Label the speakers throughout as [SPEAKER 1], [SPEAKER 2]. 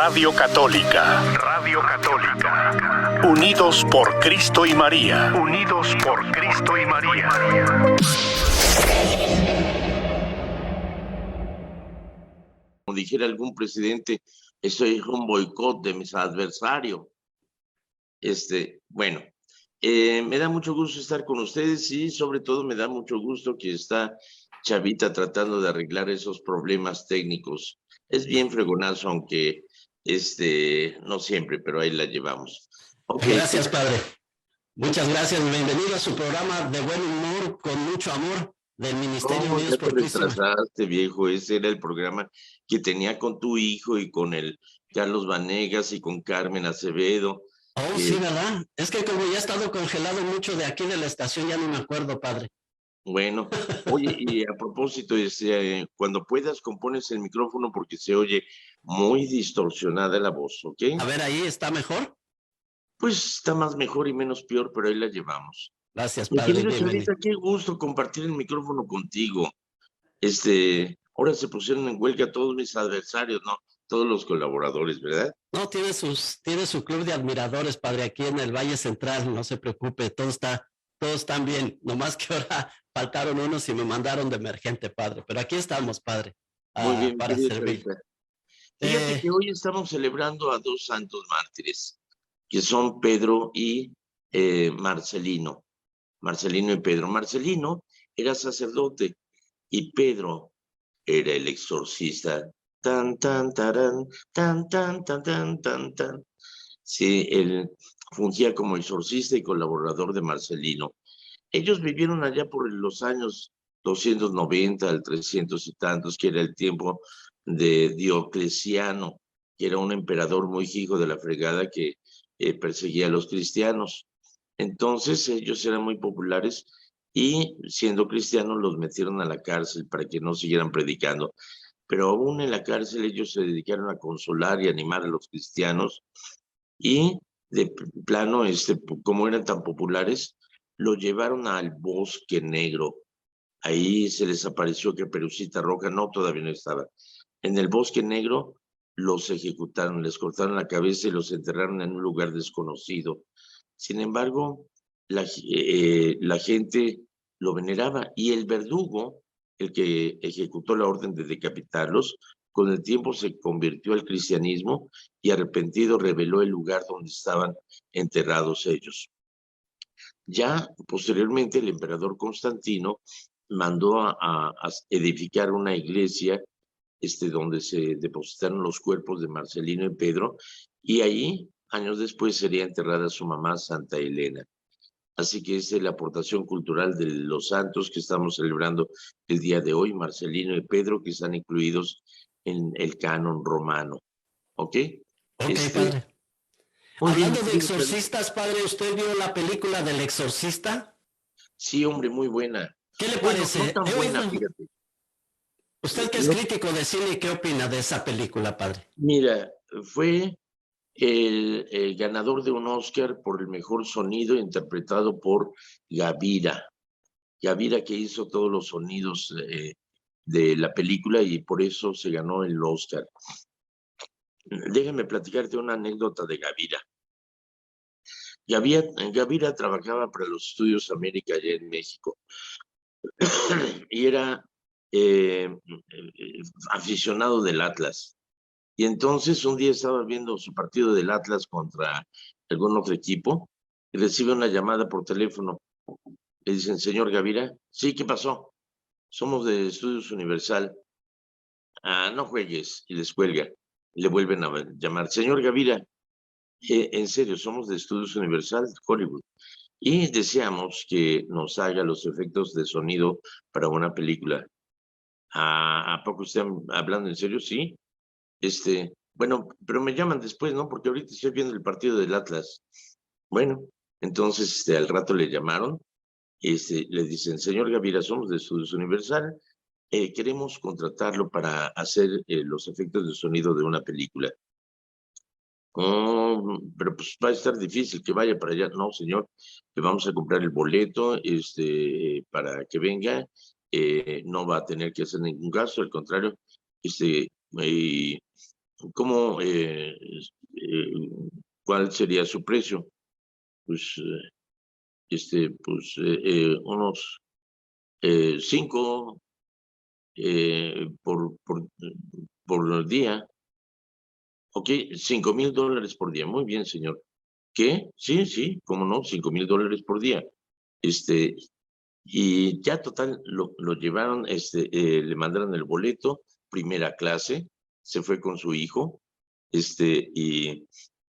[SPEAKER 1] Radio Católica. Radio Católica. Unidos por Cristo y María. Unidos por Cristo y María.
[SPEAKER 2] Como dijera algún presidente, eso es un boicot de mis adversarios. Bueno, me da mucho gusto estar con ustedes y sobre todo me da mucho gusto que está Chavita tratando de arreglar esos problemas técnicos. Es bien fregonazo, aunque no siempre, pero ahí la llevamos.
[SPEAKER 3] Okay. Gracias, padre. Muchas gracias. Bienvenido a su programa de buen humor, con mucho amor, del Ministerio Unidos por Cristo.
[SPEAKER 2] Viejo, ese era el programa que tenía con tu hijo y con el Carlos Vanegas y con Carmen Acevedo.
[SPEAKER 3] Oh, sí, ¿verdad? Es que como ya he estado congelado mucho de aquí de la estación, ya no me acuerdo, padre.
[SPEAKER 2] Bueno, oye, y a propósito, cuando puedas compones el micrófono porque se oye muy distorsionada la voz, ¿ok?
[SPEAKER 3] A ver, ¿ahí está mejor?
[SPEAKER 2] Pues está más mejor y menos peor, pero ahí la llevamos.
[SPEAKER 3] Gracias, padre.
[SPEAKER 2] Chavita, qué gusto compartir el micrófono contigo. Ahora se pusieron en huelga todos mis adversarios, ¿no? Todos los colaboradores, ¿verdad?
[SPEAKER 3] No, tiene su club de admiradores, padre, aquí en el Valle Central, no se preocupe, todos están bien, nomás que ahora faltaron unos y me mandaron de emergente, padre, pero aquí estamos, padre,
[SPEAKER 2] muy bien,
[SPEAKER 3] para servir.
[SPEAKER 2] Fíjate que hoy estamos celebrando a dos santos mártires, que son Pedro y Marcelino y Pedro. Marcelino era sacerdote y Pedro era el exorcista. Tan, tan, tarán, tan, tan, tan, tan, tan, tan. Sí, él fungía como exorcista y colaborador de Marcelino. Ellos vivieron allá por los años 290 al 300 y tantos, que era el tiempo de Diocleciano, que era un emperador muy hijo de la fregada que perseguía a los cristianos. Entonces ellos eran muy populares y siendo cristianos los metieron a la cárcel para que no siguieran predicando. Pero aún en la cárcel ellos se dedicaron a consolar y animar a los cristianos y de plano, como eran tan populares, lo llevaron al Bosque Negro. Ahí se les apareció que Perucita Roja, no, todavía no estaba. En el Bosque Negro los ejecutaron, les cortaron la cabeza y los enterraron en un lugar desconocido. Sin embargo, la gente lo veneraba y el verdugo, el que ejecutó la orden de decapitarlos, con el tiempo se convirtió al cristianismo y arrepentido reveló el lugar donde estaban enterrados ellos. Ya posteriormente el emperador Constantino mandó a edificar una iglesia donde se depositaron los cuerpos de Marcelino y Pedro, y allí, años después, sería enterrada su mamá, Santa Elena. Así que esa es la aportación cultural de los santos que estamos celebrando el día de hoy, Marcelino y Pedro, que están incluidos en el canon romano. ¿Ok?
[SPEAKER 3] Ok, padre. Hablando de exorcistas, padre, ¿usted vio la película del exorcista?
[SPEAKER 2] Sí, hombre, muy buena.
[SPEAKER 3] ¿Qué le parece?
[SPEAKER 2] No tan buena, fíjate.
[SPEAKER 3] Usted que es crítico de cine, ¿qué opina de esa película, padre?
[SPEAKER 2] Mira, fue el ganador de un Oscar por el mejor sonido interpretado por Gavira. Gavira, que hizo todos los sonidos de la película y por eso se ganó el Oscar. Déjame platicarte una anécdota de Gavira. Gavira trabajaba para los Estudios América allá en México y era aficionado del Atlas. Y entonces un día estaba viendo su partido del Atlas contra algún otro equipo y recibe una llamada por teléfono. Le dicen, señor Gavira, sí, ¿qué pasó? Somos de Estudios Universal. Ah, no juegues, y les cuelga. Le vuelven a llamar, señor Gavira, en serio, somos de Estudios Universal, Hollywood, y deseamos que nos haga los efectos de sonido para una película. ¿A poco usted hablando en serio? Sí. Bueno, pero me llaman después, ¿no? Porque ahorita estoy viendo el partido del Atlas. Bueno, entonces al rato le llamaron, le dicen, señor Gavira, somos de Estudios Universal, queremos contratarlo para hacer los efectos de sonido de una película. Oh, pero pues va a estar difícil que vaya para allá. No, señor, le vamos a comprar el boleto para que venga. No va a tener que hacer ningún gasto, al contrario, ¿Cómo, cuál sería su precio? Pues, unos 5 por día. Ok, $5,000 por día. Muy bien, señor. ¿Qué? Sí, sí, cómo no, $5,000 por día. Y ya total, lo llevaron, le mandaron el boleto, primera clase, se fue con su hijo, y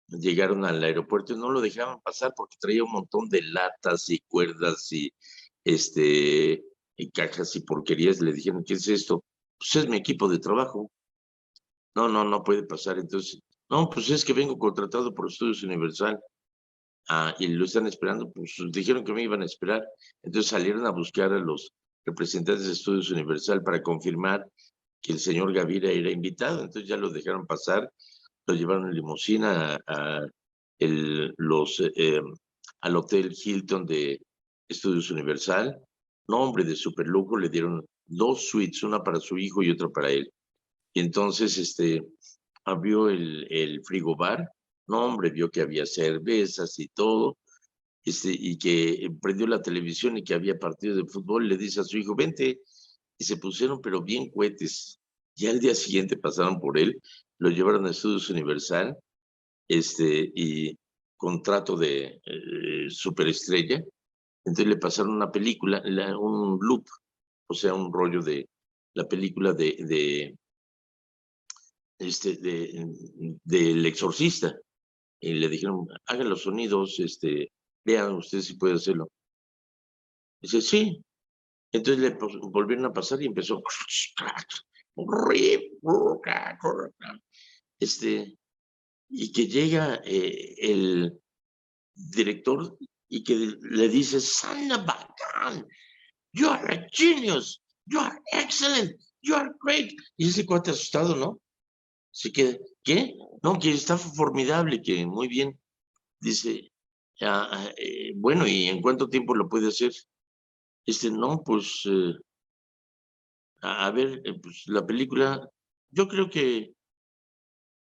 [SPEAKER 2] llegaron al aeropuerto y no lo dejaban pasar porque traía un montón de latas y cuerdas y cajas y porquerías. Le dijeron, ¿qué es esto? Pues es mi equipo de trabajo. No, no, no puede pasar. Entonces, no, pues es que vengo contratado por Estudios Universal. Y lo están esperando, pues dijeron que me iban a esperar. Entonces salieron a buscar a los representantes de Estudios Universal para confirmar que el señor Gavira era invitado. Entonces ya lo dejaron pasar, lo llevaron en limusina al Hotel Hilton de Estudios Universal. No, hombre, de super lujo, le dieron 2 suites, una para su hijo y otra para él. Y entonces abrió el frigobar. No, hombre, vio que había cervezas y todo, y que prendió la televisión y que había partido de fútbol. Le dice a su hijo, vente, y se pusieron pero bien cohetes. Ya al día siguiente pasaron por él, lo llevaron a Estudios Universal, y contrato de superestrella. Entonces le pasaron una película, un loop, o sea, un rollo de la película del Exorcista. Y le dijeron, hagan los sonidos, vean ustedes si puede hacerlo. Dice, sí. Entonces le volvieron a pasar y empezó. Y que llega el director y que le dice, son of a gun, you are a genius, you are excellent, you are great. Y ese cuate asustado, ¿no? Así que, ¿qué? No, que está formidable, que muy bien. Dice, bueno, ¿y en cuánto tiempo lo puede hacer? No, pues, a ver, pues la película, yo creo que,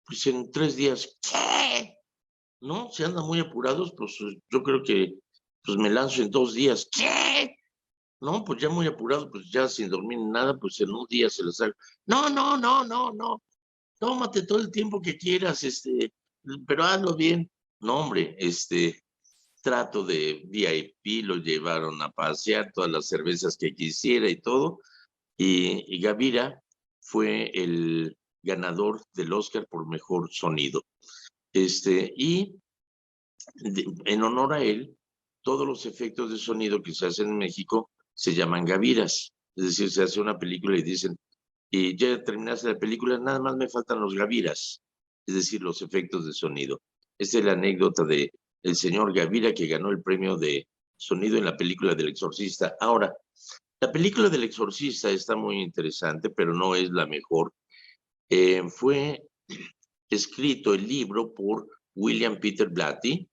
[SPEAKER 2] pues en 3 días. ¿Qué? ¿No? Si andan muy apurados, pues yo creo que, pues me lanzo en 2 días. ¿Qué? No, pues ya muy apurado, pues ya sin dormir nada, pues en 1 día se les haga. No, no, no, no, no. Tómate todo el tiempo que quieras, pero hazlo bien. No, hombre, trato de VIP, lo llevaron a pasear, todas las cervezas que quisiera y todo, y Gavira fue el ganador del Oscar por mejor sonido. Y en honor a él, todos los efectos de sonido que se hacen en México se llaman gaviras, es decir, se hace una película y dicen, y ya terminaste la película, nada más me faltan los gaviras, es decir, los efectos de sonido. Esta es la anécdota de el señor Gavira que ganó el premio de sonido en la película del Exorcista. Ahora, la película del Exorcista está muy interesante, pero no es la mejor. Fue escrito el libro por William Peter Blatty,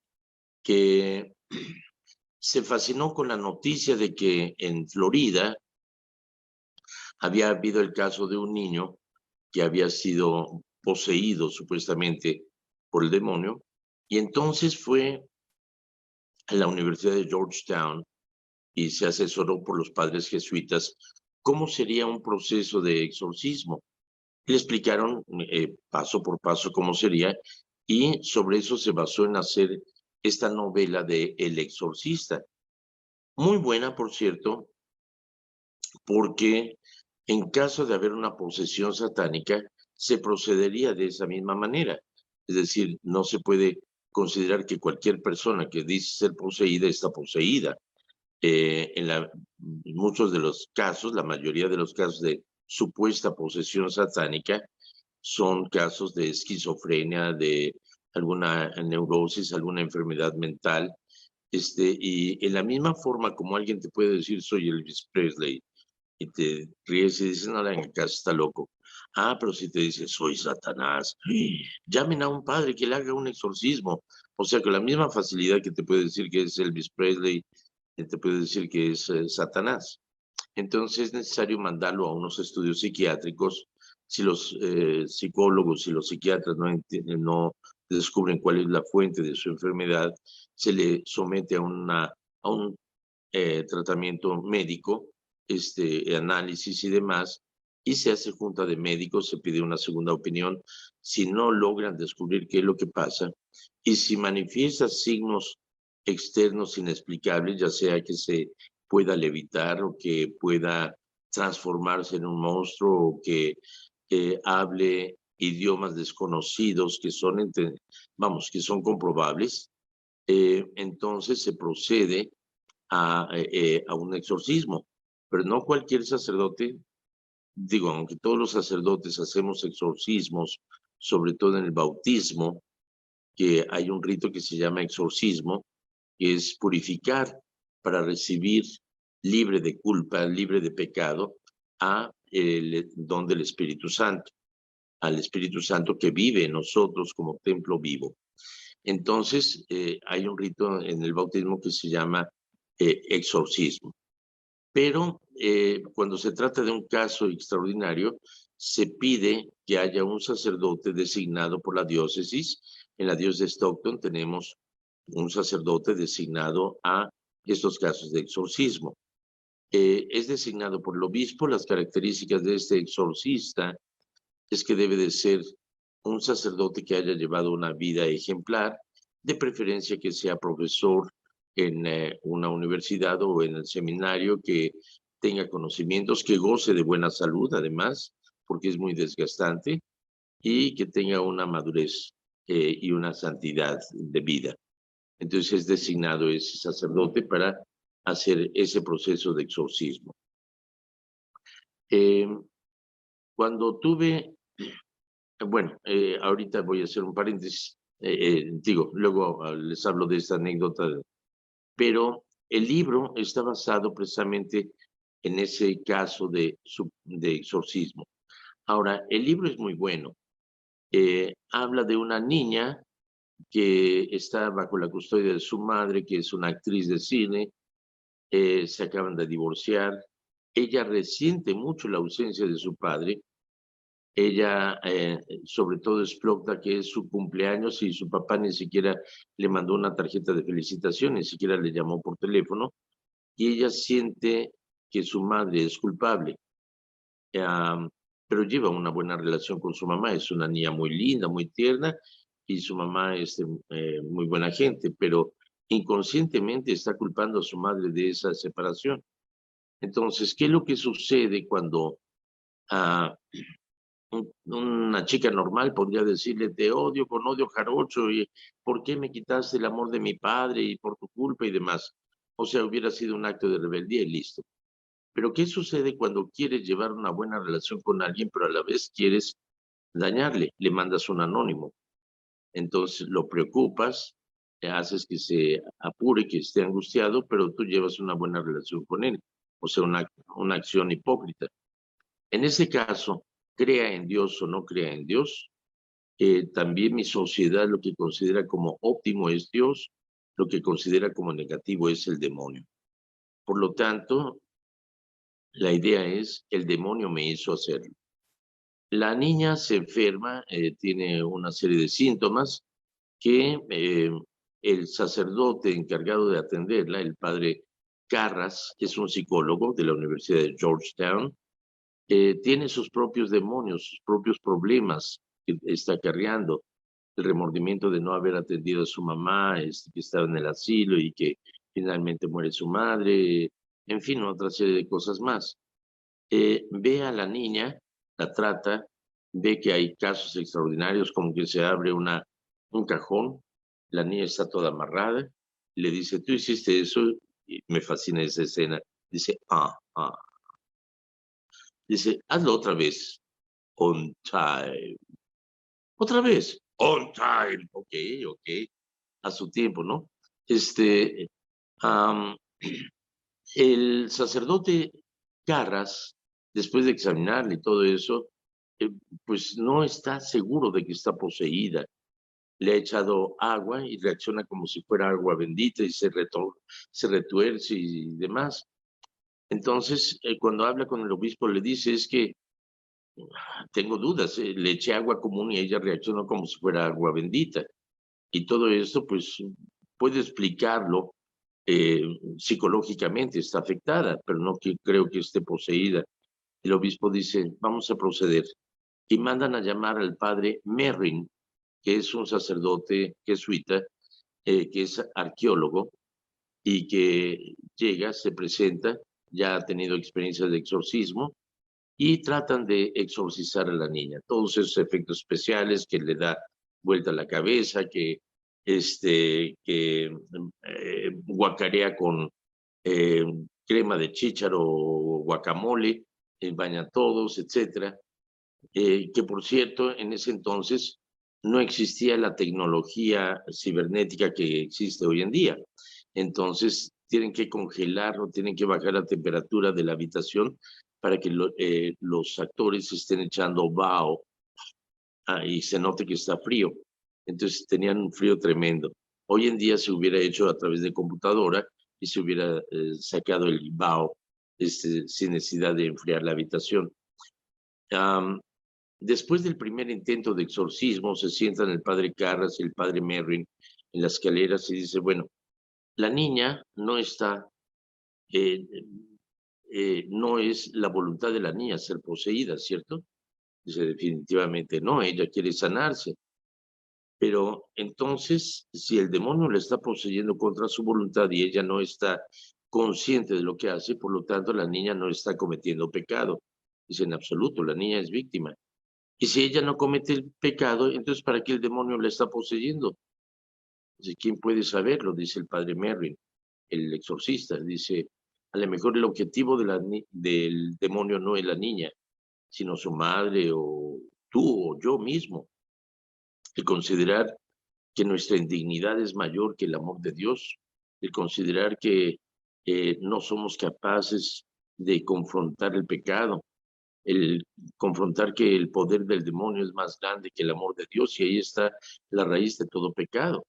[SPEAKER 2] que se fascinó con la noticia de que en Florida había habido el caso de un niño que había sido poseído supuestamente por el demonio, y entonces fue a la Universidad de Georgetown y se asesoró por los padres jesuitas cómo sería un proceso de exorcismo. Le explicaron paso por paso cómo sería, y sobre eso se basó en hacer esta novela de El Exorcista. Muy buena, por cierto, porque en caso de haber una posesión satánica, se procedería de esa misma manera. Es decir, no se puede considerar que cualquier persona que dice ser poseída está poseída. En muchos de los casos, la mayoría de los casos de supuesta posesión satánica son casos de esquizofrenia, de alguna neurosis, alguna enfermedad mental. Y en la misma forma como alguien te puede decir soy Elvis Presley y te ríes y dices no le hagan caso, está loco. Pero si te dice soy Satanás, llamen a un padre que le haga un exorcismo. O sea, con la misma facilidad que te puede decir que es Elvis Presley, te puede decir que es Satanás. Entonces es necesario mandarlo a unos estudios psiquiátricos, si los psicólogos y los psiquiatras no descubren cuál es la fuente de su enfermedad, se le somete a un tratamiento médico, análisis y demás, y se hace junta de médicos, se pide una segunda opinión. Si no logran descubrir qué es lo que pasa, y si manifiesta signos externos inexplicables, ya sea que se pueda levitar o que pueda transformarse en un monstruo o que hable idiomas desconocidos que son, que son comprobables, entonces se procede a un exorcismo. Pero no cualquier sacerdote, digo, aunque todos los sacerdotes hacemos exorcismos, sobre todo en el bautismo, que hay un rito que se llama exorcismo, que es purificar para recibir libre de culpa, libre de pecado, a el don del Espíritu Santo, al Espíritu Santo que vive en nosotros como templo vivo. Entonces, hay un rito en el bautismo que se llama exorcismo. Pero cuando se trata de un caso extraordinario, se pide que haya un sacerdote designado por la diócesis. En la diócesis de Stockton tenemos un sacerdote designado a estos casos de exorcismo. Es designado por el obispo. Las características de este exorcista es que debe de ser un sacerdote que haya llevado una vida ejemplar, de preferencia que sea profesor en una universidad o en el seminario, que tenga conocimientos, que goce de buena salud además, porque es muy desgastante, y que tenga una madurez y una santidad de vida. Entonces es designado ese sacerdote para hacer ese proceso de exorcismo. Cuando tuve, bueno, ahorita voy a hacer un paréntesis, luego les hablo de esta anécdota, pero el libro está basado precisamente en ese caso de exorcismo. Ahora, el libro es muy bueno. Habla de una niña que está bajo la custodia de su madre, que es una actriz de cine. Se acaban de divorciar. Ella resiente mucho la ausencia de su padre. Ella, sobre todo, explota que es su cumpleaños y su papá ni siquiera le mandó una tarjeta de felicitación, ni siquiera le llamó por teléfono, y ella siente que su madre es culpable. Pero lleva una buena relación con su mamá. Es una niña muy linda, muy tierna, y su mamá es muy buena gente, pero inconscientemente está culpando a su madre de esa separación. Entonces, ¿qué es lo que sucede cuando una chica normal podría decirle: te odio con odio jarocho, y ¿por qué me quitaste el amor de mi padre y por tu culpa y demás? O sea, hubiera sido un acto de rebeldía y listo. Pero ¿qué sucede cuando quieres llevar una buena relación con alguien, pero a la vez quieres dañarle? Le mandas un anónimo. Entonces lo preocupas, le haces que se apure, que esté angustiado, pero tú llevas una buena relación con él. O sea, una acción hipócrita. En ese caso, crea en Dios o no crea en Dios, también mi sociedad lo que considera como óptimo es Dios, lo que considera como negativo es el demonio. Por lo tanto, la idea es: el demonio me hizo hacerlo. La niña se enferma, tiene una serie de síntomas que el sacerdote encargado de atenderla, el padre Carras, que es un psicólogo de la Universidad de Georgetown, tiene sus propios demonios, sus propios problemas que está acarreando. El remordimiento de no haber atendido a su mamá, que estaba en el asilo y que finalmente muere su madre, en fin, otra serie de cosas más. Ve a la niña, la trata, ve que hay casos extraordinarios, como que se abre un cajón, la niña está toda amarrada, le dice: tú hiciste eso, y me fascina esa escena. Dice: dice: hazlo otra vez. On time. Otra vez. On time. Ok. A su tiempo, ¿no? El sacerdote Carras, después de examinarle y todo eso, pues no está seguro de que está poseída. Le ha echado agua y reacciona como si fuera agua bendita y se retuerce y demás. Entonces, cuando habla con el obispo, le dice: es que tengo dudas. Le eché agua común y ella reaccionó como si fuera agua bendita. Y todo esto, pues, puede explicarlo psicológicamente, está afectada, pero no creo que esté poseída. El obispo dice, vamos a proceder. Y mandan a llamar al padre Merrin, que es un sacerdote jesuita, que es arqueólogo, y que llega, se presenta, ya ha tenido experiencias de exorcismo, y tratan de exorcizar a la niña. Todos esos efectos especiales que le da vuelta a la cabeza, que guacarea con eh, crema de chícharo o guacamole, baña a todos, etcétera. Que por cierto, en ese entonces no existía la tecnología cibernética que existe hoy en día. Entonces, tienen que congelarlo, tienen que bajar la temperatura de la habitación para que los actores estén echando vaho y se note que está frío. Entonces, tenían un frío tremendo. Hoy en día se hubiera hecho a través de computadora y se hubiera sacado el vaho sin necesidad de enfriar la habitación. Después del primer intento de exorcismo, se sientan el padre Carras y el padre Merrin en las escaleras y dice, bueno, la niña no está, no es la voluntad de la niña ser poseída, ¿cierto? Dice, definitivamente no, ella quiere sanarse. Pero entonces, si el demonio la está poseyendo contra su voluntad y ella no está consciente de lo que hace, por lo tanto, la niña no está cometiendo pecado. Dice, en absoluto, la niña es víctima. Y si ella no comete el pecado, entonces ¿para qué el demonio la está poseyendo? Dice, ¿quién puede saberlo? Dice el padre Merrin, el exorcista. Dice, a lo mejor el objetivo del demonio no es la niña, sino su madre o tú o yo mismo. El considerar que nuestra indignidad es mayor que el amor de Dios. El considerar que no somos capaces de confrontar el pecado, el confrontar que el poder del demonio es más grande que el amor de Dios, y ahí está la raíz de todo pecado.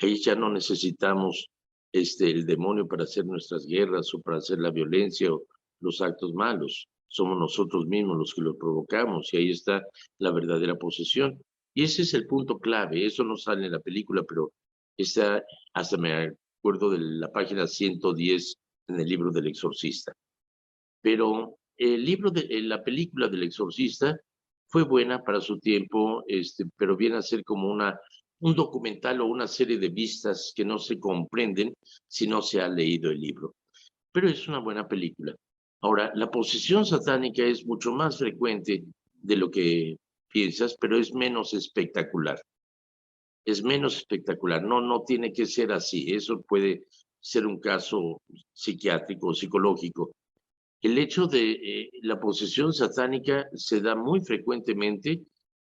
[SPEAKER 2] Ahí ya no necesitamos el demonio para hacer nuestras guerras o para hacer la violencia o los actos malos. Somos nosotros mismos los que lo provocamos, y ahí está la verdadera posesión. Y ese es el punto clave. Eso no sale en la película, pero está, hasta me acuerdo de la página 110 en el libro del exorcista. Pero la película del exorcista fue buena para su tiempo, pero viene a ser como un documental o una serie de vistas que no se comprenden si no se ha leído el libro. Pero es una buena película. Ahora, la posesión satánica es mucho más frecuente de lo que piensas, pero es menos espectacular. Es menos espectacular. No tiene que ser así. Eso puede ser un caso psiquiátrico o psicológico. El hecho de la posesión satánica se da muy frecuentemente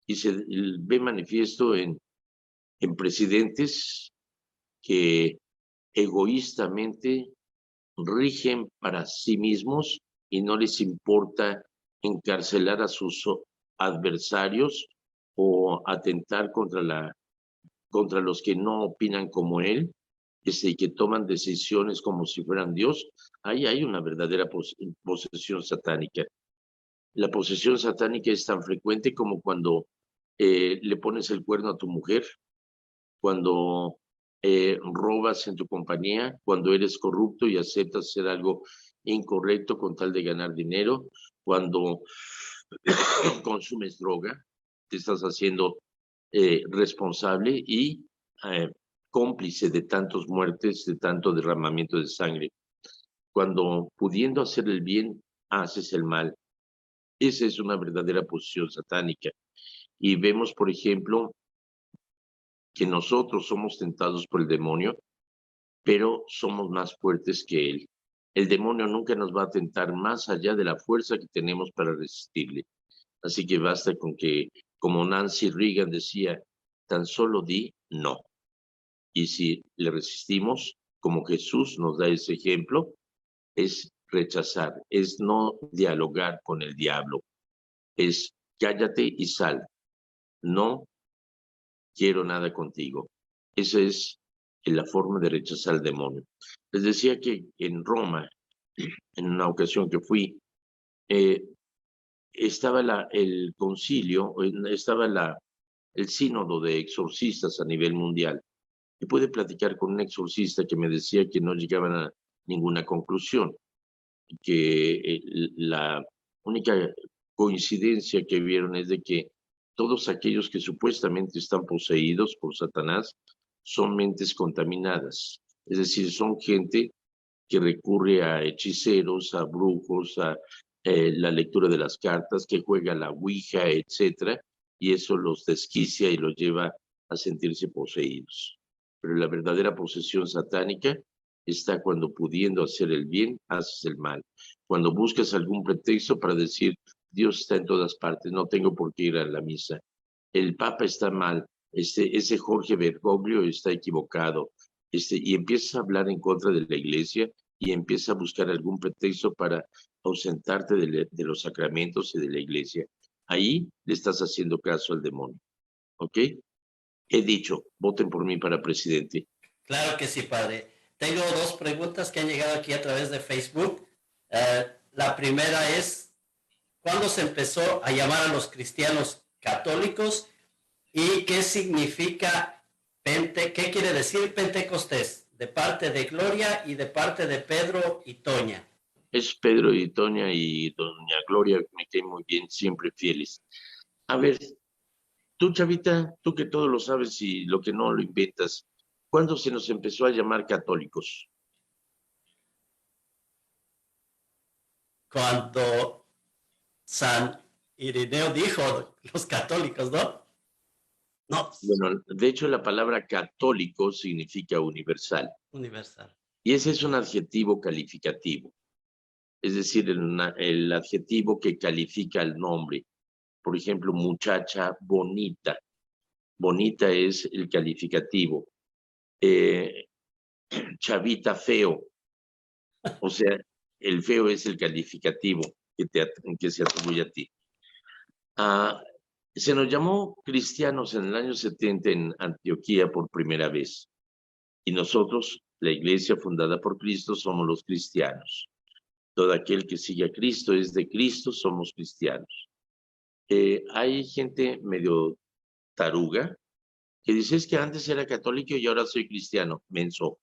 [SPEAKER 2] y se ve manifiesto en presidentes que egoístamente rigen para sí mismos y no les importa encarcelar a sus adversarios o atentar contra los que no opinan como él, que toman decisiones como si fueran Dios. Ahí hay una verdadera posesión satánica. La posesión satánica es tan frecuente como cuando le pones el cuerno a tu mujer, cuando robas en tu compañía, cuando eres corrupto y aceptas hacer algo incorrecto con tal de ganar dinero, cuando consumes droga, te estás haciendo responsable y cómplice de tantas muertes, de tanto derramamiento de sangre. Cuando pudiendo hacer el bien, haces el mal. Esa es una verdadera posición satánica. Y vemos, por ejemplo, que nosotros somos tentados por el demonio, pero somos más fuertes que él. El demonio nunca nos va a tentar más allá de la fuerza que tenemos para resistirle. Así que basta con que, como Nancy Reagan decía, tan solo di no. Y si le resistimos, como Jesús nos da ese ejemplo, es rechazar, es no dialogar con el diablo, es cállate y sal, no quiero nada contigo. Esa es la forma de rechazar al demonio. Les decía que en Roma, en una ocasión que fui, estaba el concilio, estaba el sínodo de exorcistas a nivel mundial. Y pude platicar con un exorcista que me decía que no llegaban a ninguna conclusión, que la única coincidencia que vieron es de que todos aquellos que supuestamente están poseídos por Satanás son mentes contaminadas. Es decir, son gente que recurre a hechiceros, a brujos, a la lectura de las cartas, que juega la ouija, etcétera, y eso los desquicia y los lleva a sentirse poseídos. Pero la verdadera posesión satánica está cuando, pudiendo hacer el bien, haces el mal. Cuando buscas algún pretexto para decir, Dios está en todas partes, no tengo por qué ir a la misa. El Papa está mal, ese Jorge Bergoglio está equivocado, y empiezas a hablar en contra de la iglesia y empiezas a buscar algún pretexto para ausentarte de los sacramentos y de la iglesia. Ahí le estás haciendo caso al demonio. ¿Ok? He dicho, voten por mí para presidente.
[SPEAKER 3] Claro que sí, padre. Tengo dos preguntas que han llegado aquí a través de Facebook. La primera es, ¿cuándo se empezó a llamar a los cristianos católicos? ¿Y qué significa qué quiere decir Pentecostés? De parte de Gloria y de parte de Pedro y Toña.
[SPEAKER 2] Es Pedro y Toña y doña Gloria, me caen muy bien, siempre fieles. A ver, tú, chavita, tú que todo lo sabes y lo que no lo inventas, ¿cuándo se nos empezó a llamar católicos?
[SPEAKER 3] Cuando San Irineo dijo los católicos, ¿no? No.
[SPEAKER 2] Bueno, de hecho la palabra católico significa universal.
[SPEAKER 3] Universal.
[SPEAKER 2] Y ese es un adjetivo calificativo. Es decir, el adjetivo que califica el nombre. Por ejemplo, muchacha bonita. Bonita es el calificativo. Chavita feo. O sea, el feo es el calificativo que se atribuye a ti. Se nos llamó cristianos en el año 70 en Antioquía por primera vez. Y nosotros, la iglesia fundada por Cristo, somos los cristianos. Todo aquel que sigue a Cristo es de Cristo, somos cristianos. Hay gente medio taruga que dice, es que antes era católico y ahora soy cristiano. Menso,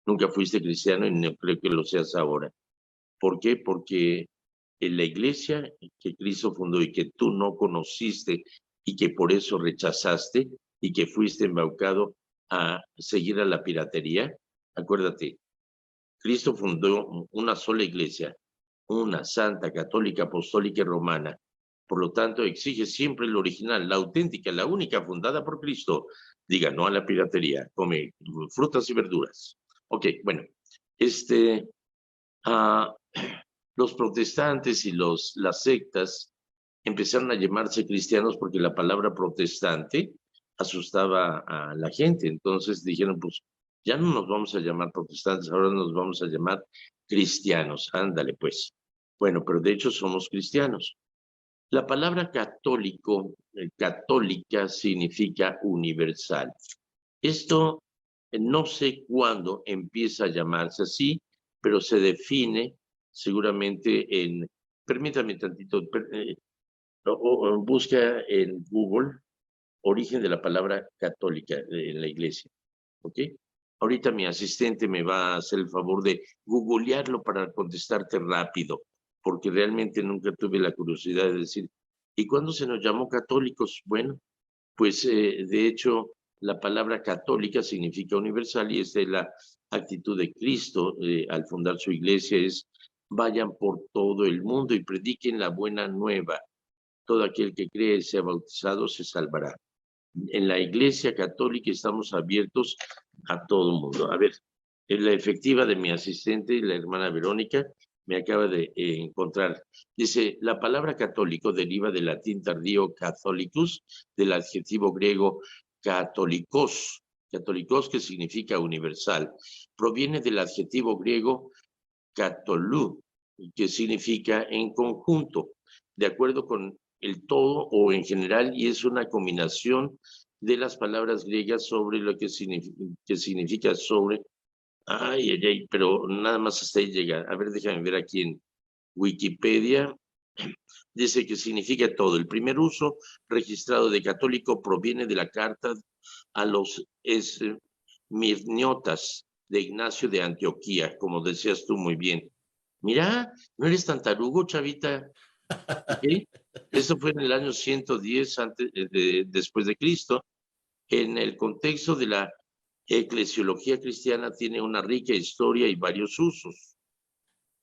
[SPEAKER 2] nunca fuiste cristiano y no creo que lo seas ahora. ¿Por qué? Porque en la iglesia que Cristo fundó y que tú no conociste y que por eso rechazaste y que fuiste embaucado a seguir a la piratería, acuérdate, Cristo fundó una sola iglesia, una santa, católica, apostólica y romana. Por lo tanto, exige siempre el original, la auténtica, la única fundada por Cristo. Diga no a la piratería, come frutas y verduras. Ok, bueno, los protestantes y las sectas empezaron a llamarse cristianos porque la palabra protestante asustaba a la gente. Entonces dijeron, pues ya no nos vamos a llamar protestantes, ahora nos vamos a llamar cristianos. Ándale, pues. Bueno, pero de hecho somos cristianos. La palabra católico, católica, significa universal. Esto no sé cuándo empieza a llamarse así, pero se define seguramente permítame tantito, busca en Google origen de la palabra católica en la iglesia, ¿ok? Ahorita mi asistente me va a hacer el favor de googlearlo para contestarte rápido, porque realmente nunca tuve la curiosidad de decir, ¿y cuándo se nos llamó católicos? Bueno, pues de hecho la palabra católica significa universal y esta es la actitud de Cristo al fundar su iglesia, es vayan por todo el mundo y prediquen la buena nueva. Todo aquel que cree y sea bautizado se salvará. En la iglesia católica estamos abiertos a todo el mundo. A ver, la efectiva de mi asistente, la hermana Verónica, me acaba de encontrar. Dice, la palabra católico deriva del latín tardío catholicus, del adjetivo griego católicos, que significa universal. Proviene del adjetivo griego katolou, que significa en conjunto, de acuerdo con el todo o en general, y es una combinación de las palabras griegas sobre lo que significa sobre. Ay, pero nada más hasta ahí llega. A ver, déjame ver aquí en Wikipedia. dice que significa todo. El primer uso registrado de católico proviene de la carta a los esmirniotas de Ignacio de Antioquía, como decías tú muy bien. Mira, no eres tan tarugo, chavita. ¿Okay? Esto fue en el año 110 después de Cristo. En el contexto de la eclesiología cristiana tiene una rica historia y varios usos.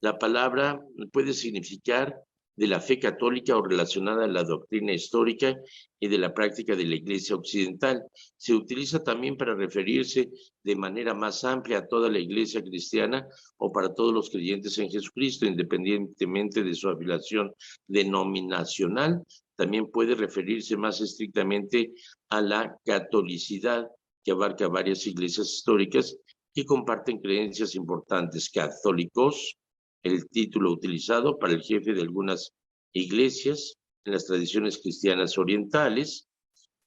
[SPEAKER 2] La palabra puede significar de la fe católica o relacionada a la doctrina histórica y de la práctica de la Iglesia occidental. Se utiliza también para referirse de manera más amplia a toda la Iglesia cristiana o para todos los creyentes en Jesucristo, independientemente de su afiliación denominacional. También puede referirse más estrictamente a la catolicidad, que abarca varias iglesias históricas que comparten creencias importantes. Católicos, el título utilizado para el jefe de algunas iglesias en las tradiciones cristianas orientales,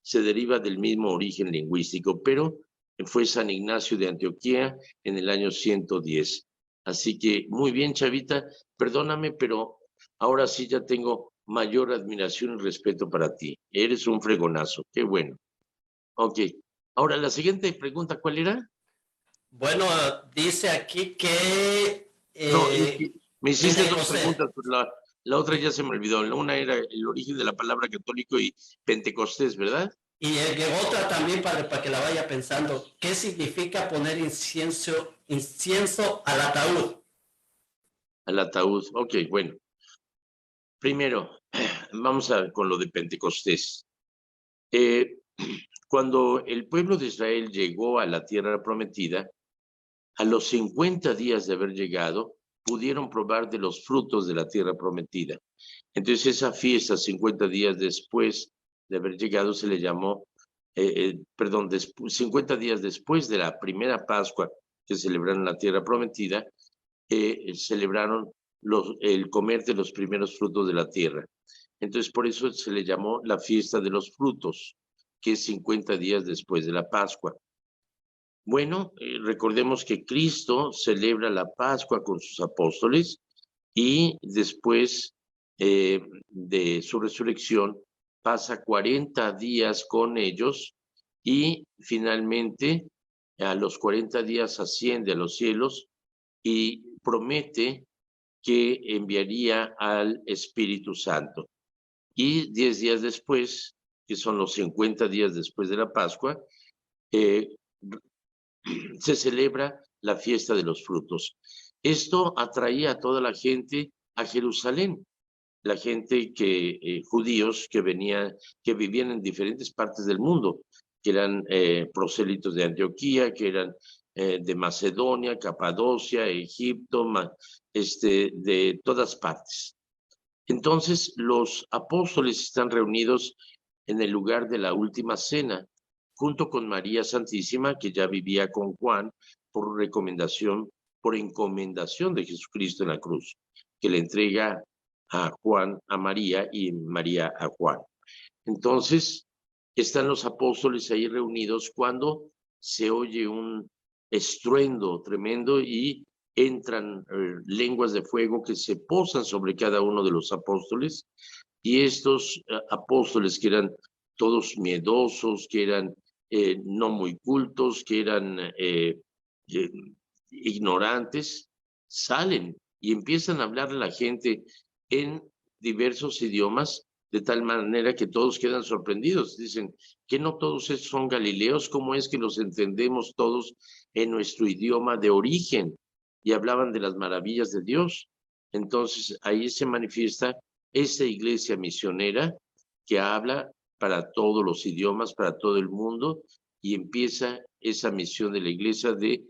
[SPEAKER 2] se deriva del mismo origen lingüístico, pero fue San Ignacio de Antioquía en el año 110. Así que muy bien, chavita, perdóname, pero ahora sí ya tengo mayor admiración y respeto para ti. Eres un fregonazo, qué bueno. Ok, ahora la siguiente pregunta, ¿cuál era?
[SPEAKER 3] Bueno, dice aquí que
[SPEAKER 2] No, me hiciste dos
[SPEAKER 3] Pentecostés.
[SPEAKER 2] preguntas, pero la otra ya se me olvidó. Una era el origen de la palabra católico y Pentecostés, ¿verdad?
[SPEAKER 3] Y otra también para que la vaya pensando. ¿Qué significa poner incienso al ataúd?
[SPEAKER 2] Al ataúd. Ok, bueno. Primero, vamos con lo de Pentecostés. Cuando el pueblo de Israel llegó a la tierra prometida, a los 50 días de haber llegado, pudieron probar de los frutos de la tierra prometida. Entonces esa fiesta, 50 días después de haber llegado, se le llamó, 50 días después de la primera Pascua que celebraron en la tierra prometida, celebraron el comer de los primeros frutos de la tierra. Entonces por eso se le llamó la fiesta de los frutos, que es 50 días después de la Pascua. Bueno, recordemos que Cristo celebra la Pascua con sus apóstoles y después de su resurrección pasa 40 días con ellos y finalmente a los 40 días asciende a los cielos y promete que enviaría al Espíritu Santo. Y 10 días después, que son los 50 días después de la Pascua, se celebra la fiesta de los frutos. Esto atraía a toda la gente a Jerusalén, la gente judíos que vivían en diferentes partes del mundo, que eran prosélitos de Antioquía, que eran de Macedonia, Capadocia, Egipto, de todas partes. Entonces los apóstoles están reunidos en el lugar de la última cena, junto con María Santísima, que ya vivía con Juan por encomendación de Jesucristo en la cruz, que le entrega a Juan a María y María a Juan. Entonces, están los apóstoles ahí reunidos cuando se oye un estruendo tremendo y entran lenguas de fuego que se posan sobre cada uno de los apóstoles, y estos apóstoles, que eran todos miedosos, que eran no muy cultos, que eran ignorantes, salen y empiezan a hablar a la gente en diversos idiomas, de tal manera que todos quedan sorprendidos. Dicen, ¿que no todos estos son galileos? ¿Cómo es que los entendemos todos en nuestro idioma de origen? Y hablaban de las maravillas de Dios. Entonces ahí se manifiesta esta iglesia misionera que habla para todos los idiomas, para todo el mundo, y empieza esa misión de la iglesia de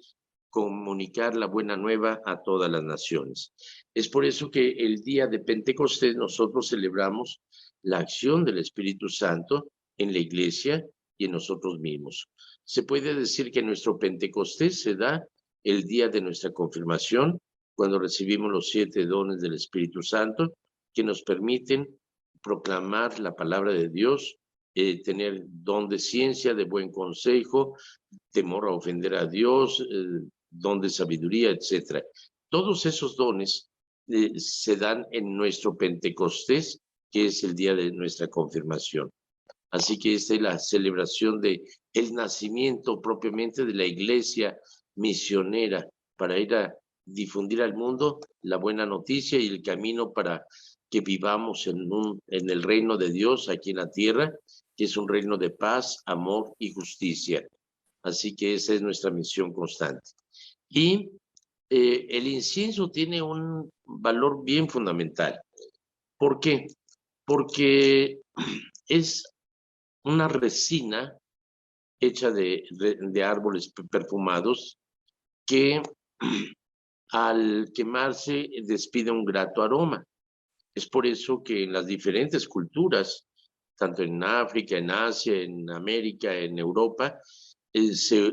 [SPEAKER 2] comunicar la buena nueva a todas las naciones. Es por eso que el día de Pentecostés nosotros celebramos la acción del Espíritu Santo en la iglesia y en nosotros mismos. Se puede decir que nuestro Pentecostés se da el día de nuestra confirmación, cuando recibimos los 7 dones del Espíritu Santo, que nos permiten proclamar la palabra de Dios, tener don de ciencia, de buen consejo, temor a ofender a Dios, don de sabiduría, etc. Todos esos dones se dan en nuestro Pentecostés, que es el día de nuestra confirmación. Así que esta es la celebración de el nacimiento propiamente de la iglesia misionera para ir a difundir al mundo la buena noticia y el camino para que vivamos en el reino de Dios aquí en la tierra, que es un reino de paz, amor y justicia. Así que esa es nuestra misión constante. Y el incienso tiene un valor bien fundamental. ¿Por qué? Porque es una resina hecha de árboles perfumados que al quemarse despide un grato aroma. Es por eso que en las diferentes culturas, tanto en África, en Asia, en América, en Europa, se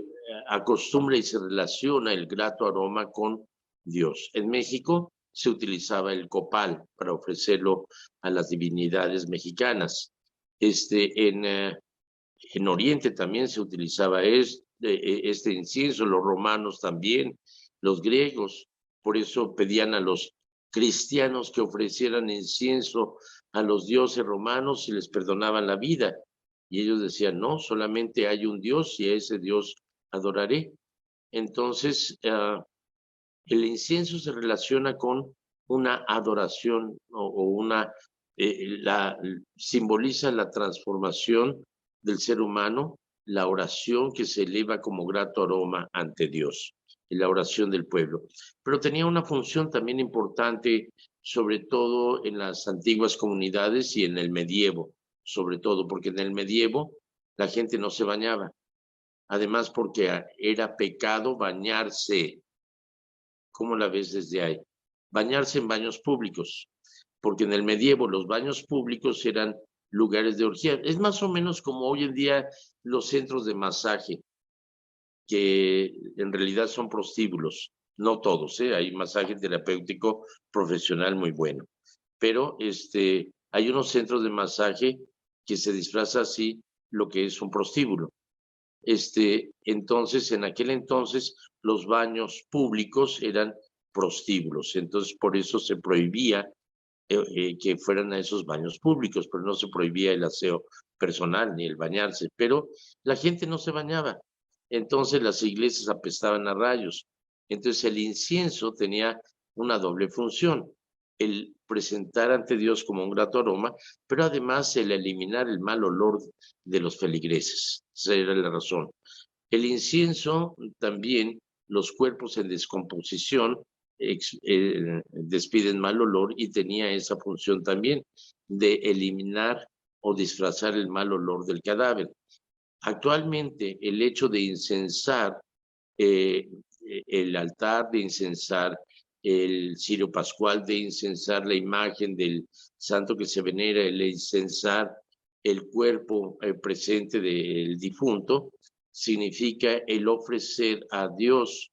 [SPEAKER 2] acostumbra y se relaciona el grato aroma con Dios. En México se utilizaba el copal para ofrecerlo a las divinidades mexicanas. En Oriente también se utilizaba este incienso, los romanos también, los griegos. Por eso pedían a los cristianos que ofrecieran incienso a los dioses romanos y les perdonaban la vida. Y ellos decían, no, solamente hay un Dios y a ese Dios adoraré. Entonces, el incienso se relaciona con una adoración simboliza la transformación del ser humano, la oración que se eleva como grato aroma ante Dios, y la oración del pueblo. Pero tenía una función también importante, sobre todo en las antiguas comunidades y en el medievo, sobre todo porque en el medievo la gente no se bañaba. Además, porque era pecado bañarse. ¿Cómo la ves desde ahí? Bañarse en baños públicos, porque en el medievo los baños públicos eran lugares de orgía. Es más o menos como hoy en día los centros de masaje, que en realidad son prostíbulos. No todos, hay masaje terapéutico profesional muy bueno. Pero hay unos centros de masaje que se disfraza así lo que es un prostíbulo. Entonces, en aquel entonces, los baños públicos eran prostíbulos. Entonces, por eso se prohibía que fueran a esos baños públicos, pero no se prohibía el aseo personal ni el bañarse. Pero la gente no se bañaba. Entonces, las iglesias apestaban a rayos. Entonces, el incienso tenía una doble función: el presentar ante Dios como un grato aroma, pero además el eliminar el mal olor de los feligreses. Esa era la razón. El incienso también, los cuerpos en descomposición despiden mal olor, y tenía esa función también de eliminar o disfrazar el mal olor del cadáver. Actualmente, el hecho de incensar el altar, de incensar el cirio pascual, de incensar la imagen del santo que se venera, el incensar el cuerpo presente del difunto, significa el ofrecer a Dios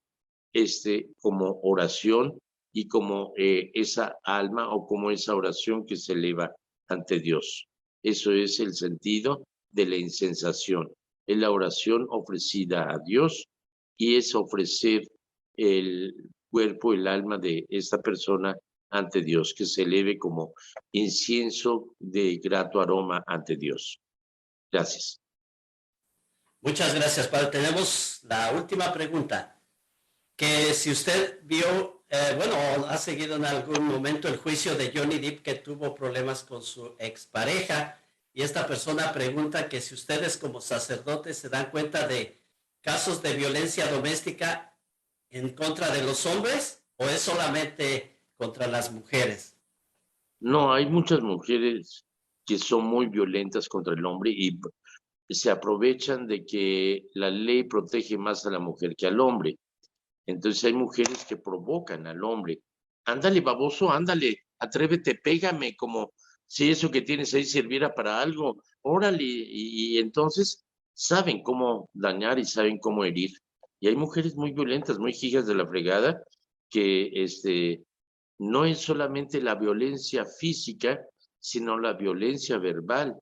[SPEAKER 2] como oración y como esa alma o como esa oración que se eleva ante Dios. Eso es el sentido de la incensación. Es la oración ofrecida a Dios y es ofrecer el cuerpo, el alma de esta persona ante Dios, que se eleve como incienso de grato aroma ante Dios. Gracias.
[SPEAKER 3] Muchas gracias, padre. Tenemos la última pregunta, que si usted vio, ha seguido en algún momento el juicio de Johnny Depp, que tuvo problemas con su expareja, y esta persona pregunta que si ustedes como sacerdotes se dan cuenta de casos de violencia doméstica en contra de los hombres, o es solamente contra las mujeres.
[SPEAKER 2] No, hay muchas mujeres que son muy violentas contra el hombre y se aprovechan de que la ley protege más a la mujer que al hombre. Entonces hay mujeres que provocan al hombre. Ándale, baboso, ándale, atrévete, pégame, como si eso que tienes ahí sirviera para algo. Órale, y entonces saben cómo dañar y saben cómo herir. Y hay mujeres muy violentas, muy hijas de la fregada, que no es solamente la violencia física, sino la violencia verbal.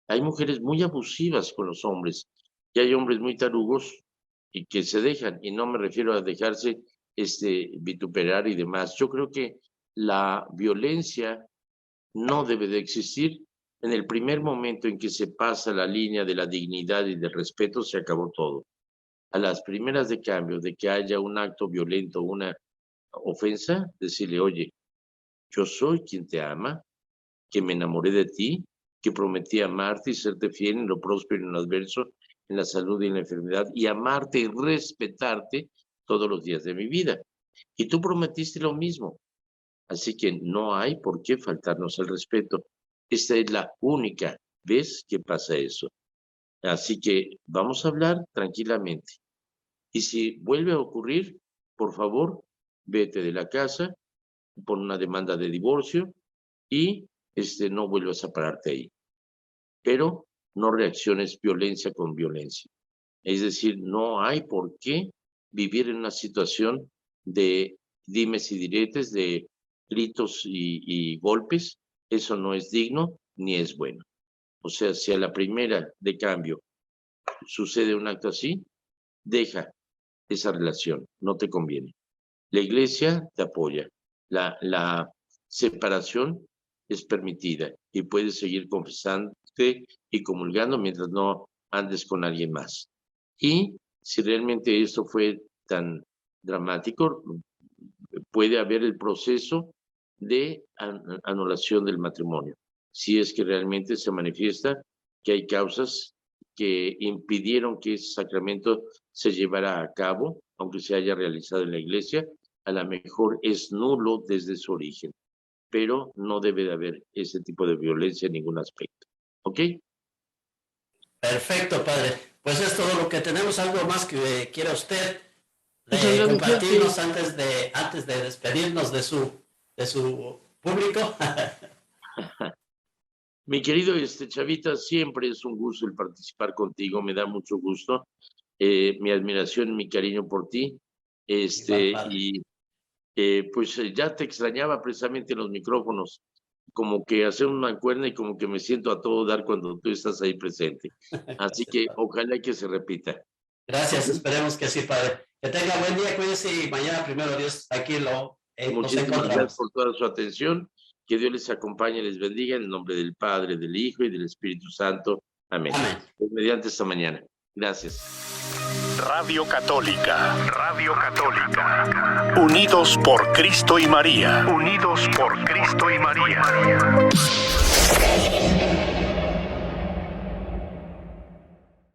[SPEAKER 2] Hay mujeres muy abusivas con los hombres y hay hombres muy tarugos y que se dejan, y no me refiero a dejarse vituperar y demás. Yo creo que la violencia no debe de existir. En el primer momento en que se pasa la línea de la dignidad y del respeto, se acabó todo. A las primeras de cambio de que haya un acto violento, una ofensa, decirle, oye, yo soy quien te ama, que me enamoré de ti, que prometí amarte y serte fiel en lo próspero y en lo adverso, en la salud y en la enfermedad, y amarte y respetarte todos los días de mi vida. Y tú prometiste lo mismo. Así que no hay por qué faltarnos el respeto. Esta es la única vez que pasa eso. Así que vamos a hablar tranquilamente. Y si vuelve a ocurrir, por favor, vete de la casa, pon una demanda de divorcio y no vuelvas a pararte ahí. Pero no reacciones violencia con violencia. Es decir, no hay por qué vivir en una situación de dimes y diretes, de gritos y golpes. Eso no es digno ni es bueno. O sea, si a la primera de cambio sucede un acto así, deja esa relación, no te conviene. La iglesia te apoya. La separación es permitida y puedes seguir confesándote y comulgando mientras no andes con alguien más. Y si realmente esto fue tan dramático, puede haber el proceso de anulación del matrimonio, si es que realmente se manifiesta que hay causas que impidieron que ese sacramento se llevara a cabo, aunque se haya realizado en la iglesia, a lo mejor es nulo desde su origen, pero no debe de haber ese tipo de violencia en ningún aspecto. ¿Ok?
[SPEAKER 3] Perfecto, padre. Pues es todo lo que tenemos. ¿Algo más que quiera usted
[SPEAKER 2] Compartirnos
[SPEAKER 3] antes de despedirnos de su público?
[SPEAKER 2] Mi querido Chavita, siempre es un gusto el participar contigo, me da mucho gusto. Mi admiración, mi cariño por ti. Y pues ya te extrañaba precisamente en los micrófonos, como que hacer una mancuerna y como que me siento a todo dar cuando tú estás ahí presente. Así que ojalá que se repita.
[SPEAKER 3] Gracias, esperemos que sí, padre. Que tenga buen día, cuídense y mañana, primero Dios, aquí nos
[SPEAKER 2] Muchísimas gracias
[SPEAKER 3] encontramos.
[SPEAKER 2] por toda su atención. Que Dios les acompañe y les bendiga en el nombre del Padre, del Hijo y del Espíritu Santo. Amén.
[SPEAKER 3] Amén.
[SPEAKER 2] Pues mediante esta mañana. Gracias.
[SPEAKER 1] Radio Católica. Radio Católica. Unidos por Cristo y María. Unidos por Cristo y María.